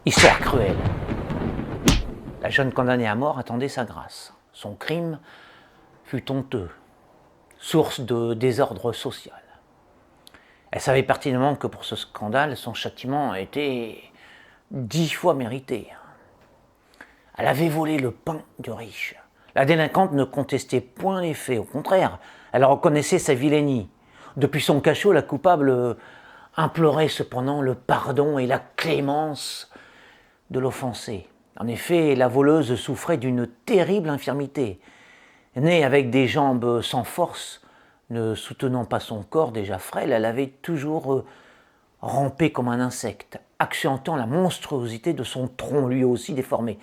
Histoire cruelle. La jeune condamnée à mort attendait sa grâce. Son crime fut honteux, source de désordre social. Elle savait pertinemment que pour ce scandale, son châtiment était 10 fois mérité. Elle avait volé le pain du riche. La délinquante ne contestait point les faits, au contraire, elle reconnaissait sa vilainie. Depuis son cachot, la coupable implorait cependant le pardon et la clémence de l'offensé. En effet, la voleuse souffrait d'une terrible infirmité. Née avec des jambes sans force, ne soutenant pas son corps déjà frêle, elle avait toujours rampé comme un insecte, accentuant la monstruosité de son tronc lui aussi déformé.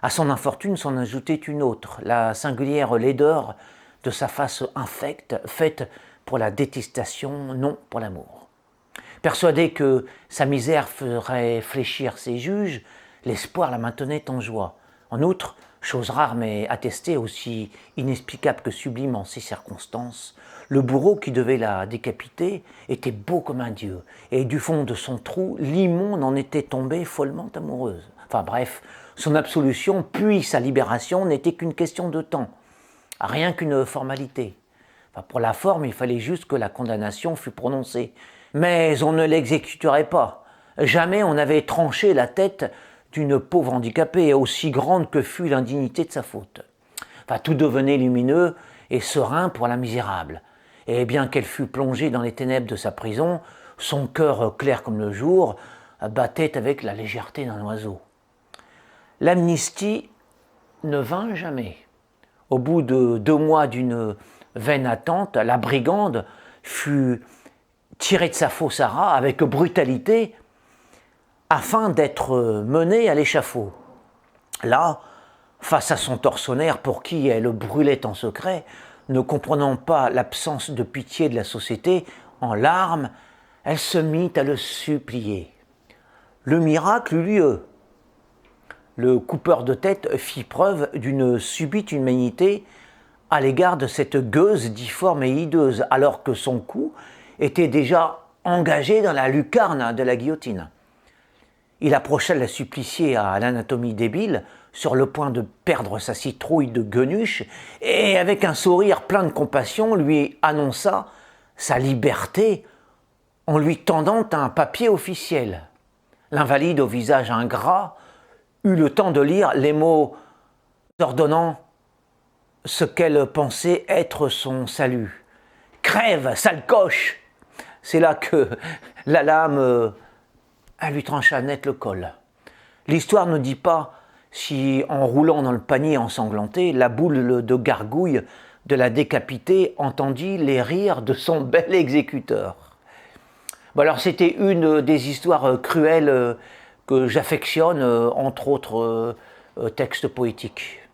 À son infortune s'en ajoutait une autre, la singulière laideur de sa face infecte, faite pour la détestation, non pour l'amour. Persuadée que sa misère ferait fléchir ses juges, l'espoir la maintenait en joie. En outre, chose rare mais attestée, aussi inexplicable que sublime en ces circonstances, le bourreau qui devait la décapiter était beau comme un dieu, et du fond de son trou, l'immonde en était tombée follement amoureuse. Enfin bref, son absolution puis sa libération n'était qu'une question de temps, rien qu'une formalité. Enfin, pour la forme, il fallait juste que la condamnation fût prononcée. Mais on ne l'exécuterait pas. Jamais on n'avait tranché la tête d'une pauvre handicapée, aussi grande que fût l'indignité de sa faute. Enfin, tout devenait lumineux et serein pour la misérable. Et bien qu'elle fût plongée dans les ténèbres de sa prison, son cœur clair comme le jour battait avec la légèreté d'un oiseau. L'amnistie ne vint jamais. Au bout de 2 mois d'une vaine attente, la brigande fut tirée de sa fosse à rats avec brutalité afin d'être menée à l'échafaud. Là, face à son tortionnaire pour qui elle brûlait en secret, ne comprenant pas l'absence de pitié de la société, en larmes, elle se mit à le supplier. Le miracle eut lieu. Le coupeur de tête fit preuve d'une subite humanité à l'égard de cette gueuse difforme et hideuse, alors que son cou était déjà engagé dans la lucarne de la guillotine. Il approcha la suppliciée à l'anatomie débile, sur le point de perdre sa citrouille de guenuche, et avec un sourire plein de compassion, lui annonça sa liberté en lui tendant un papier officiel. L'invalide au visage ingrat eut le temps de lire les mots ordonnant ce qu'elle pensait être son salut. « Crève, sale coche !» C'est là que la lame lui trancha net le col. L'histoire ne dit pas si, en roulant dans le panier ensanglanté, la boule de gargouille de la décapitée entendit les rires de son bel exécuteur. Bon, alors c'était une des histoires cruelles que j'affectionne, entre autres textes poétiques.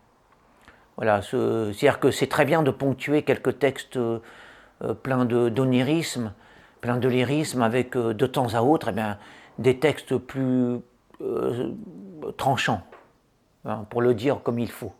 Voilà, c'est-à-dire que c'est très bien de ponctuer quelques textes pleins d'onirisme, pleins de lyrisme, avec de temps à autre des textes plus tranchants, hein, pour le dire comme il faut.